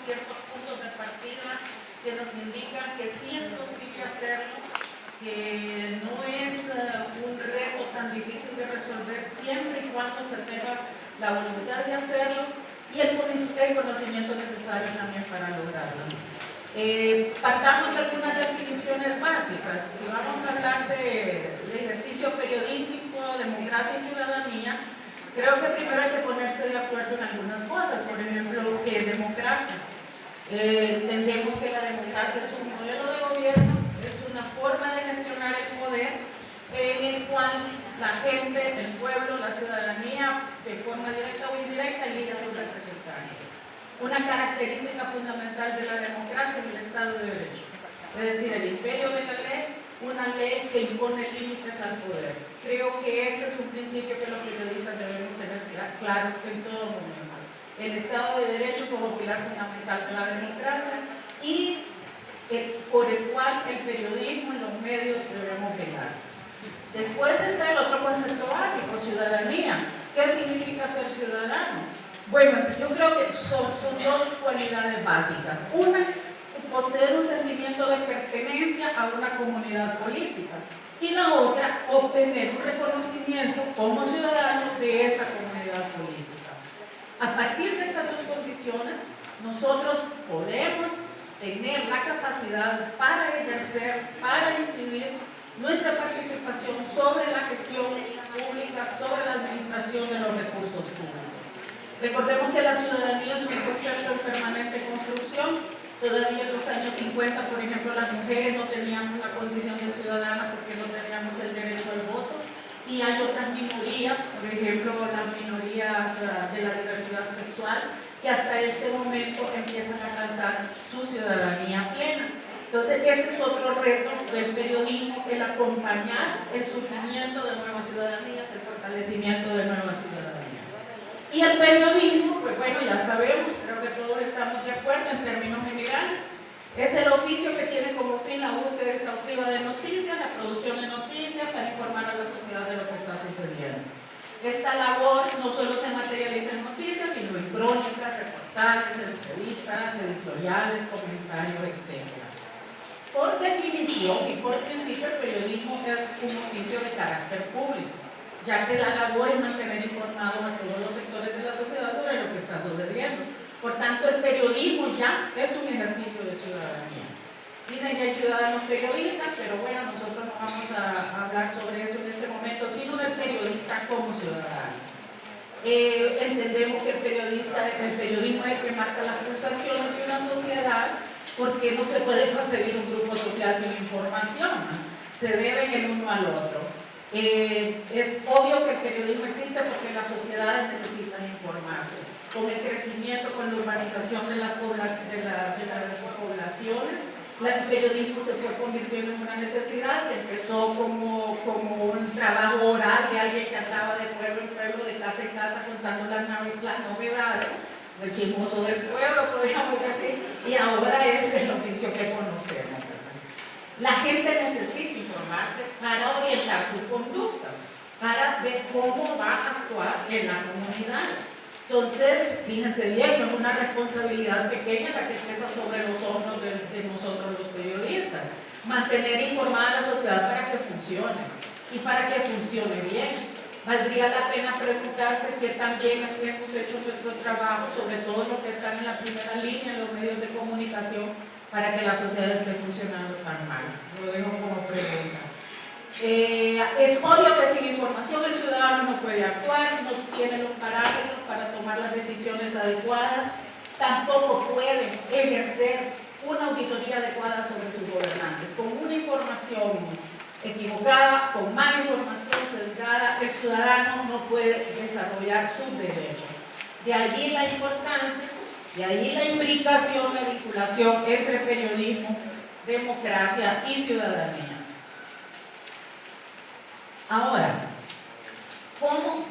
ciertos puntos de partida que nos indican que sí es posible hacerlo, que no es un reto tan difícil de resolver siempre y cuando se tenga la voluntad de hacerlo y el conocimiento necesario también para lograrlo. Partamos de algunas definiciones básicas. Si vamos a hablar de ejercicio periodístico, democracia y ciudadanía, creo que primero hay que ponerse de acuerdo en algunas cosas. Por ejemplo, ¿qué es democracia? Entendemos que la democracia es un modelo de gobierno, es una forma de gestionar el poder en el cual la gente, el pueblo, la ciudadanía, de forma directa o indirecta, elige a sus representantes. Una característica fundamental de la democracia es el Estado de Derecho, es decir, el imperio de la ley, una ley que impone límites al poder. Creo que ese es un principio que los periodistas debemos tener claros en todo momento. El Estado de Derecho como pilar fundamental de la democracia y por el cual el periodismo y los medios debemos velar. Después está el otro concepto básico, ciudadanía. ¿Qué significa ser ciudadano? Bueno, yo creo que son dos cualidades básicas. Una, poseer un sentimiento de pertenencia a una comunidad política. Y la otra, obtener un reconocimiento como ciudadano de esa comunidad política. A partir de estas dos condiciones, nosotros podemos tener la capacidad para ejercer, para incidir nuestra participación sobre la gestión pública, sobre la administración de los recursos públicos. Recordemos que la ciudadanía es un concepto en permanente construcción. Todavía en los años 50, por ejemplo, las mujeres no teníamos la condición de ciudadana porque no teníamos el derecho al voto. Y hay otras minorías, por ejemplo, las minorías de la diversidad sexual, que hasta este momento empiezan a alcanzar su ciudadanía plena. Entonces, ese es otro reto del periodismo, el acompañar el surgimiento de nuevas ciudadanías, el fortalecimiento de nuevas ciudadanías. Y el periodismo, pues bueno, ya sabemos, creo que todos estamos de acuerdo en términos generales, es el oficio que tiene como fin la búsqueda exhaustiva de noticias, la producción de noticias para informar a la sociedad de lo que está sucediendo. Esta labor no solo se materializa en noticias, sino en crónicas, reportajes, entrevistas, editoriales, comentarios, etc. Por definición y por principio, el periodismo es un oficio de carácter público, ya que la labor es mantener informados a todos los sectores de la sociedad sobre lo que está sucediendo. Por tanto, el periodismo ya es un ejercicio de ciudadanía. Dicen que hay ciudadanos periodistas, pero bueno, nosotros no vamos a hablar sobre eso en este momento, sino del periodista como ciudadano. Entendemos que el periodismo es el que marca las pulsaciones de una sociedad, porque no se puede concebir un grupo social sin información, se deben el uno al otro. Es obvio que el periodismo existe porque las sociedades necesitan informarse. Con el crecimiento, con la urbanización de las poblaciones, el periodismo se fue convirtiendo en una necesidad que empezó como un trabajo oral de alguien que andaba de pueblo en pueblo, de casa en casa, contando las novedades, el chismoso del pueblo, podríamos decir, y ahora es el oficio que conocemos. La gente necesita informarse para orientar su conducta, para ver cómo va a actuar en la comunidad. Entonces, fíjense bien, no es una responsabilidad pequeña la que pesa sobre los hombros de nosotros los periodistas. Mantener informada a la sociedad para que funcione y para que funcione bien. Valdría la pena preguntarse qué tan bien hemos hecho nuestro trabajo, sobre todo lo que están en la primera línea, en los medios de comunicación, para que la sociedad esté funcionando tan mal. Lo dejo como pregunta. Es obvio que sin información el ciudadano no puede actuar, no tiene los parámetros para tomar las decisiones adecuadas, tampoco puede ejercer una auditoría adecuada sobre sus gobernantes. Con una información equivocada, con mala información sesgada, el ciudadano no puede desarrollar sus derechos. De allí la importancia, de allí la imbricación, la vinculación entre periodismo, democracia y ciudadanía. Ahora, ¿cómo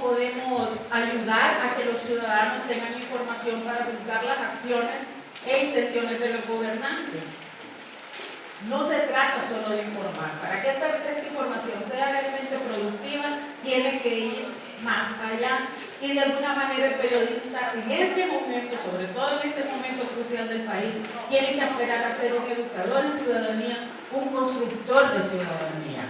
podemos ayudar a que los ciudadanos tengan información para juzgar las acciones e intenciones de los gobernantes? No se trata solo de informar. Para que esta información sea realmente productiva, tiene que ir más allá y de alguna manera el periodista en este momento, sobre todo en este momento crucial del país, tiene que aspirar a ser un educador de ciudadanía, un constructor de ciudadanía.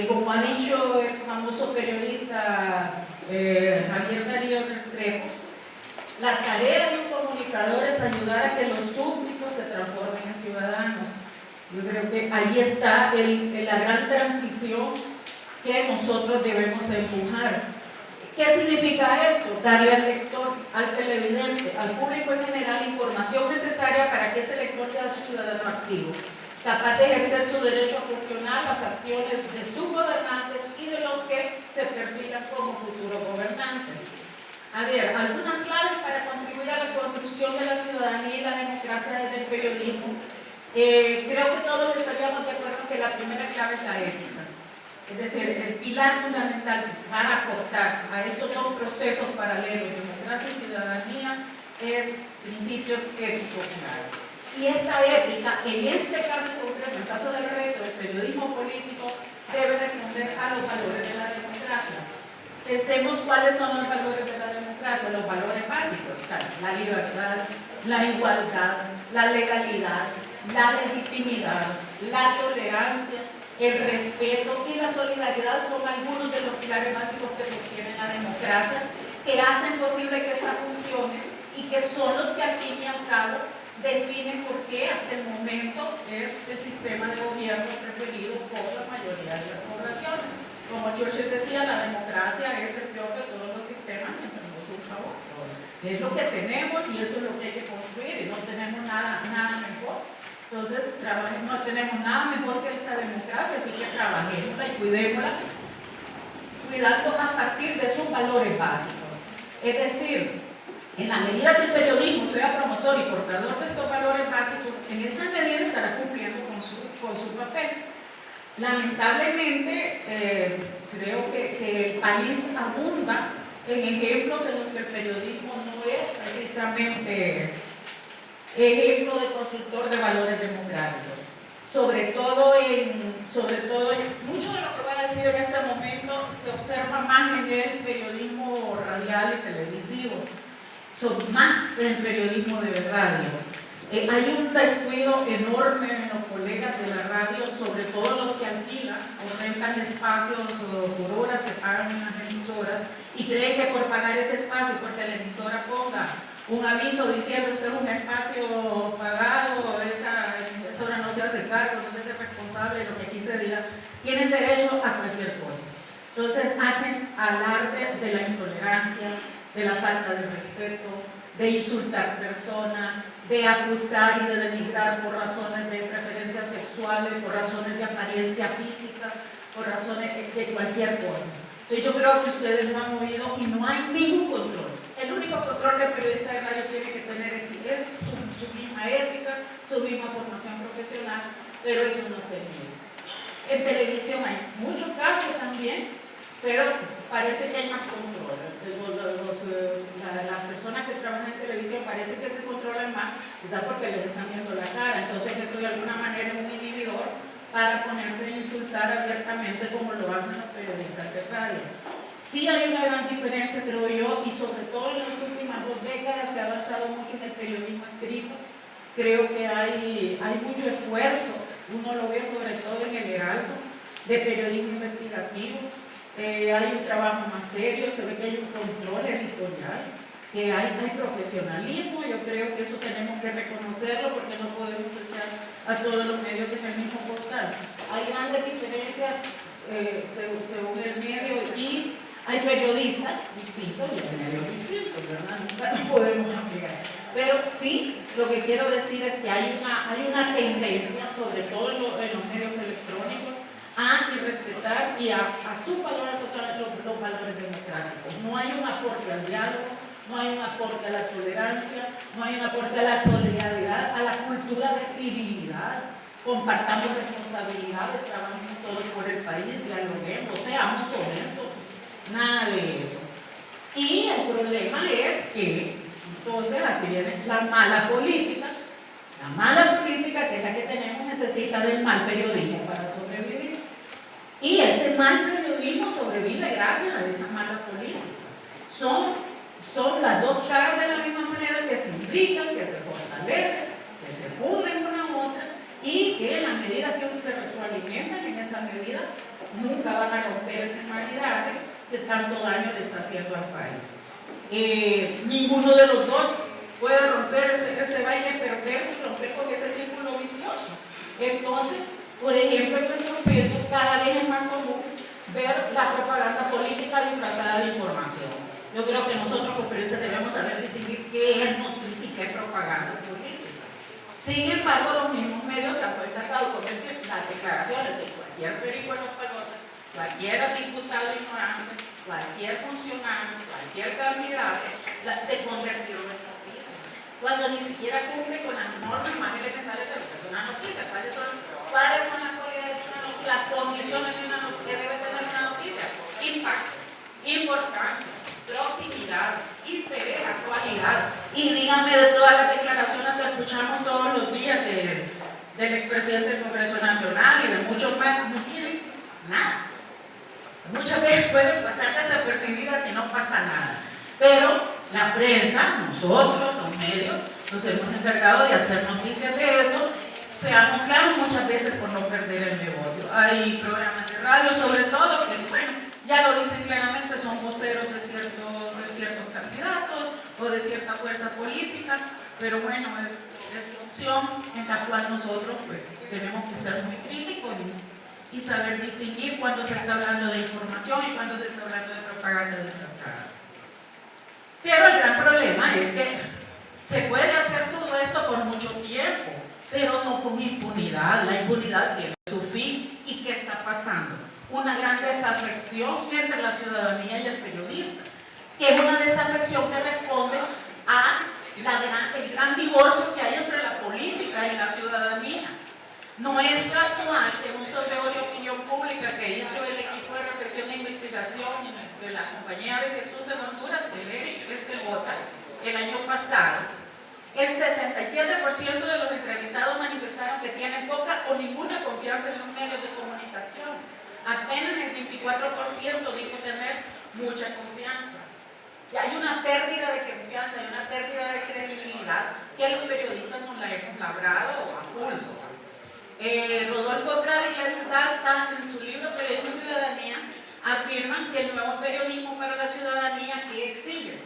Como ha dicho el famoso periodista Javier Darío Restrepo, la tarea de un comunicador es ayudar a que los súbditos se transformen en ciudadanos. Yo creo que ahí está la gran transición que nosotros debemos empujar. ¿Qué significa esto? Darle al lector, al televidente, al público en general información necesaria para que ese lector sea un ciudadano activo, capaz de ejercer su derecho a cuestionar las acciones de sus gobernantes y de los que se perfilan como futuros gobernantes. A ver, algunas claves para contribuir a la construcción de la ciudadanía y la democracia desde el periodismo. Creo que todos estaríamos de acuerdo que la primera clave es la ética. Es decir, el pilar fundamental para aportar a estos dos procesos paralelos, democracia y ciudadanía, es principios éticos claros. Y esta ética, en este caso concreto, en el caso del reto del periodismo político, debe responder a los valores de la democracia. Pensemos cuáles son los valores de la democracia. Los valores básicos están la libertad, la igualdad, la legalidad, la legitimidad, la tolerancia, el respeto y la solidaridad son algunos de los pilares básicos que sostienen la democracia, que hacen posible que esta funcione y que son los que al fin y al cabo definen por qué hasta el momento es el sistema de gobierno preferido por la mayoría de las poblaciones. Como Churchill decía, la democracia es el peor de todos los sistemas mientras no surja otro. Es lo que tenemos y esto es lo que hay que construir y no tenemos nada mejor. Entonces, no tenemos nada mejor que esta democracia, así que trabajémosla y cuidémosla, cuidando a partir de sus valores básicos. Es decir, en la medida que el periodismo sea promotor y portador de estos valores básicos, en esta medida estará cumpliendo con su papel. Lamentablemente, creo que el país abunda en ejemplos en los que el periodismo no es precisamente ejemplo de constructor de valores democráticos. Sobre todo, mucho de lo que voy a decir en este momento se observa más en el periodismo radial y televisivo, más en el periodismo de radio. Hay un descuido enorme en los colegas de la radio, sobre todo los que alquilan o rentan espacios por horas que pagan unas emisoras y creen que por pagar ese espacio, porque la emisora ponga un aviso diciendo este es un espacio pagado, esta emisora no se hace cargo, no se hace responsable de lo que aquí se diga, tienen derecho a cualquier cosa. Entonces hacen alarde de la intolerancia, de la falta de respeto, de insultar personas, de acusar y de denigrar por razones de preferencias sexuales, por razones de apariencia física, por razones de cualquier cosa. Entonces yo creo que ustedes lo han oído y no hay ningún control. El único control que el periodista de radio tiene que tener es su misma ética, su misma formación profesional, pero eso no se mide. En televisión hay muchos casos también, pero parece que hay más control. Las personas que trabajan en televisión parece que se controlan más, quizás porque les están viendo la cara, entonces eso de alguna manera es un inhibidor para ponerse a insultar abiertamente como lo hacen los periodistas de radio. Sí hay una gran diferencia, creo yo, y sobre todo en las últimas 2 décadas se ha avanzado mucho en el periodismo escrito. Creo que hay mucho esfuerzo, uno lo ve sobre todo en el Heraldo, de periodismo investigativo. Hay un trabajo más serio, se ve que hay un control editorial, que hay profesionalismo. Yo creo que eso tenemos que reconocerlo porque no podemos echar a todos los medios en el mismo costal. Hay grandes diferencias según el medio y hay periodistas distintos y hay medios distintos, ¿verdad? Nunca nos podemos ampliar. Pero sí, lo que quiero decir es que hay una tendencia, sobre todo en los medios electrónicos, a irrespetar y a subvalorar los valores democráticos. No hay un aporte al diálogo, no hay un aporte a la tolerancia, no hay un aporte a la solidaridad, a la cultura de civilidad. Compartamos responsabilidades, trabajemos todos por el país, dialoguemos, seamos honestos, nada de eso. Y el problema es que, entonces, aquí viene la mala política. La mala política, que es la que tenemos, necesita del mal periodismo para sobrevivir. Y ese mal periodismo sobrevive gracias a esa mala política. son las dos caras de la misma manera, que se imbrican, que se fortalecen, que se pudren una a otra, y que en la medida que uno se retroalimentan en esa medida, nunca van a romper ese maridaje que tanto daño le está haciendo al país. Ninguno de los dos puede romper ese baile perverso y romper con ese círculo vicioso. Entonces, por ejemplo, en nuestros medios cada vez es más común ver la propaganda política disfrazada de información. Yo creo que nosotros como periodistas debemos saber distinguir qué es noticia y qué es propaganda política. Sin embargo, los mismos medios se han encargado de convertir las declaraciones de cualquier perico en los pelotas, cualquier diputado ignorante, cualquier funcionario, cualquier candidato, de convertirlo en noticia, cuando ni siquiera cumple con las normas más elementales de lo que es una noticia. ¿Cuáles son las cualidades de una noticia? Las condiciones de una noticia que debe tener una noticia: impacto, importancia, proximidad, interés, actualidad. Y díganme de todas las declaraciones que escuchamos todos los días del expresidente del Congreso Nacional y de muchos más, no tienen nada. Muchas veces pueden pasar desapercibidas y no pasa nada. Pero la prensa, nosotros, los medios, nos hemos encargado de hacer noticias de eso. Seamos claros, muchas veces por no perder el negocio. Hay programas de radio, sobre todo, que bueno, ya lo dicen claramente, son voceros de ciertos candidatos o de cierta fuerza política, pero bueno, es una opción en la cual nosotros pues tenemos que ser muy críticos y saber distinguir cuando se está hablando de información y cuando se está hablando de propaganda disfrazada. Pero el gran problema es que se puede hacer todo esto por mucho tiempo, pero no con impunidad. La impunidad tiene su fin. ¿Y qué está pasando? Una gran desafección entre la ciudadanía y el periodista, que es una desafección que responde a el gran divorcio que hay entre la política y la ciudadanía. No es casual que en un sondeo de opinión pública que hizo el equipo de reflexión e investigación de la Compañía de Jesús en Honduras, el ERIC, el año pasado, el 67% de los entrevistados manifestaron que tienen poca o ninguna confianza en los medios de comunicación. Apenas el 24% dijo tener mucha confianza. Y hay una pérdida de confianza, hay una pérdida de credibilidad que los periodistas nos la hemos labrado a pulso. Rodolfo Prada y Gladys Dasta, en su libro Periodismo y Ciudadanía, afirman que el nuevo periodismo para la ciudadanía que exige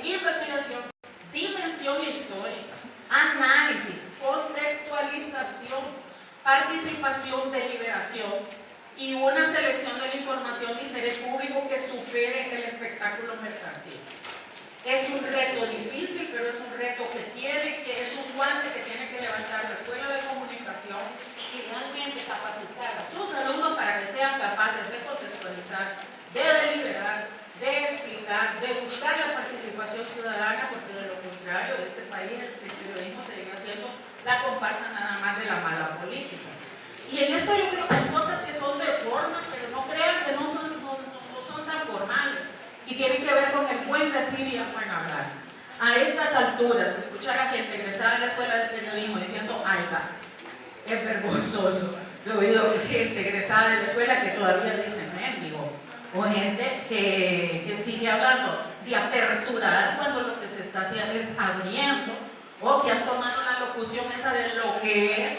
investigación, dimensión histórica, análisis, contextualización, participación, deliberación y una selección de la información de interés público que supere el espectáculo mercantil. Es un reto difícil, pero es un reto que es un guante que tiene que levantar la Escuela de Comunicación y realmente capacitar a sus alumnos para que sean capaces de contextualizar, de deliberar, de explicar, de buscar la participación ciudadana, porque de lo contrario, en este país el periodismo seguirá siendo la comparsa nada más de la mala política. Y en esto yo creo que hay cosas que son de forma, pero no crean que no son tan formales. Y tienen que ver con el buen decir y el buen hablar. A estas alturas, escuchar a gente egresada de la escuela de periodismo diciendo "aiga", es vergonzoso. Yo he oído gente egresada de la escuela que todavía dice "mendigo", o gente que sigue hablando de aperturar cuando lo que se está haciendo es abriendo, o que han tomado la locución esa de lo que es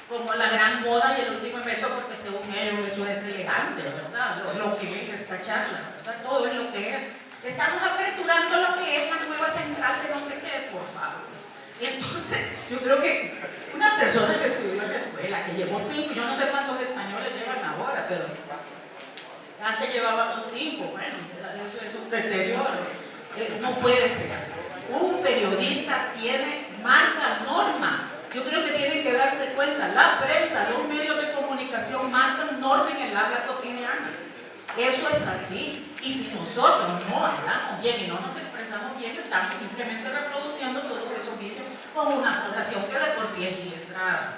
como la gran moda y el último invento, porque según ellos eso es elegante, ¿verdad? Lo que es esta charla, ¿verdad? Todo es lo que es. Estamos aperturando lo que es la nueva central de no sé qué, por favor. Entonces, yo creo que una persona que estudió en la escuela, que llevó 5, yo no sé cuántos españoles llevan ahora, pero antes llevábamos 5, bueno, eso es un deterioro. No puede ser. Un periodista marca norma. Yo creo que tienen que darse cuenta, la prensa, los medios de comunicación marcan norma en el habla cotidiana. Eso es así. Y si nosotros no hablamos bien y no nos expresamos bien, estamos simplemente reproduciendo todos esos vicios con una población que de por sí es iletrada.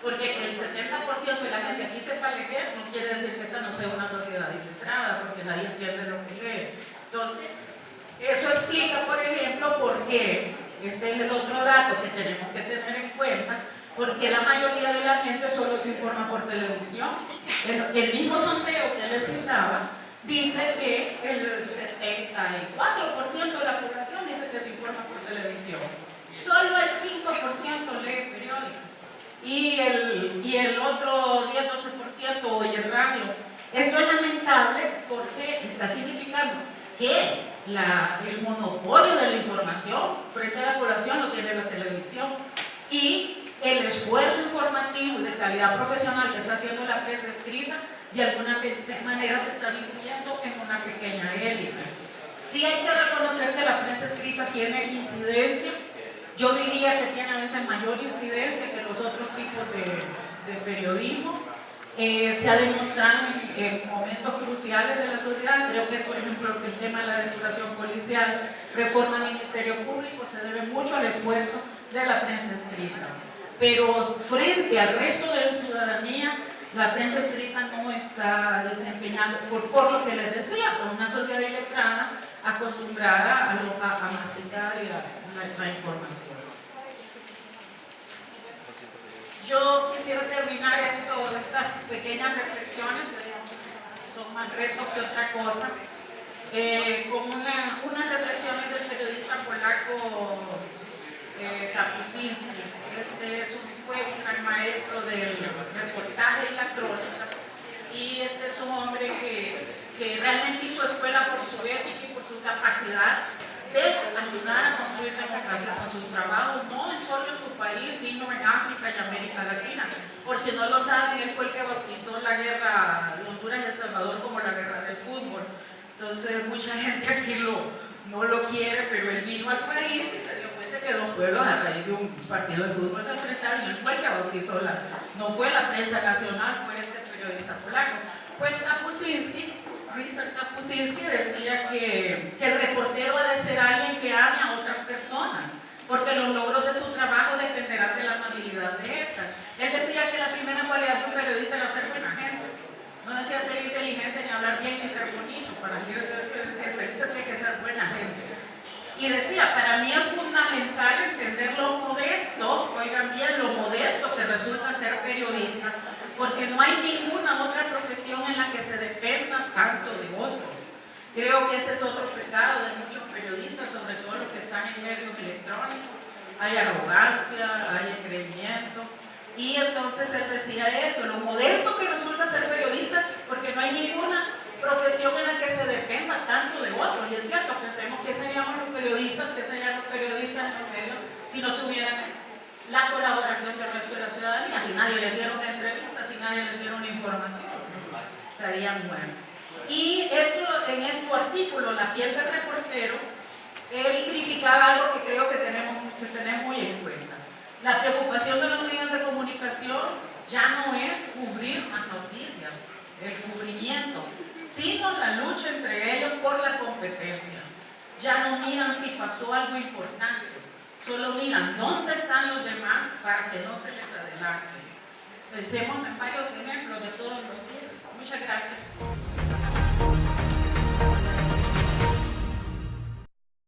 Porque que el 70% de la gente aquí sepa leer no quiere decir que esta no sea una sociedad iletrada, porque nadie entiende lo que lee. Entonces, eso explica, por ejemplo, por qué. Este es el otro dato que tenemos que tener en cuenta, porque la mayoría de la gente solo se informa por televisión. El mismo sondeo que les citaba dice que el 74% de la población dice que se informa por televisión. Solo el 5% lee periódico. Y el otro 10-12% oye el radio. Esto es lamentable porque está significando que el monopolio de la información frente a la población lo tiene la televisión. Y el esfuerzo informativo y de calidad profesional que está haciendo la prensa escrita de alguna manera se está diluyendo en una pequeña élite. Sí hay que reconocer que la prensa escrita tiene incidencia. Yo diría que tiene a veces mayor incidencia que los otros tipos de periodismo. Se ha demostrado en momentos cruciales de la sociedad. Creo que, por ejemplo, el tema de la depuración policial, reforma al Ministerio Público, se debe mucho al esfuerzo de la prensa escrita. Pero frente al resto de la ciudadanía, la prensa escrita no está desempeñando, por lo que les decía, con una sociedad iletrada acostumbrada a masticar la información. Yo quisiera terminar estas pequeñas reflexiones, que son más retos que otra cosa, con unas reflexiones del periodista polaco Kapuscinski. Fue un gran maestro del reportaje y la crónica, y este es un hombre que realmente hizo escuela por su ética y por su capacidad de ayudar a construir democracia con sus trabajos, no solo en su país, sino en África y América Latina. Por si no lo saben, él fue el que bautizó la guerra de Honduras y El Salvador como la guerra del fútbol. Entonces mucha gente aquí no lo quiere, pero él vino al país y se dio cuenta que dos pueblos a raíz de un partido de fútbol se enfrentaron, y él fue el que bautizó no fue la prensa nacional, fue este periodista polaco. Pues Ryszard Kapuscinski decía que el reportero ha de ser alguien que ame a otras personas, porque los logros de su trabajo dependerán de la amabilidad de estas. Él decía que la primera cualidad de un periodista era ser buena gente. No decía ser inteligente, ni hablar bien, ni ser bonito. Para mí, el periodista tiene que ser buena gente. Y decía, para mí es fundamental entender lo modesto, oigan bien, lo modesto que resulta ser periodista, porque no hay ninguna otra profesión en la que se dependa tanto de otros. Creo que ese es otro pecado de muchos periodistas, sobre todo los que están en medios electrónicos. Hay arrogancia, hay engreimiento. Y entonces él decía eso, lo modesto que resulta ser periodista, porque no hay ninguna profesión en la que se dependa tanto de otros. Y es cierto, pensemos qué seríamos los periodistas, qué serían los periodistas en los medios si no tuvieran la colaboración del resto de la ciudadanía, si nadie les diera una entrevista, si nadie les diera una información, estarían buenos. Y en su artículo, La piel del reportero, él criticaba algo que creo que tenemos muy en cuenta. La preocupación de los medios de comunicación ya no es cubrir las noticias, el cubrimiento, sino la lucha entre ellos por la competencia. Ya no miran si pasó algo importante, solo miran dónde están los demás para que no se les adelante. Pensemos en varios ejemplos de todos los días. Muchas gracias.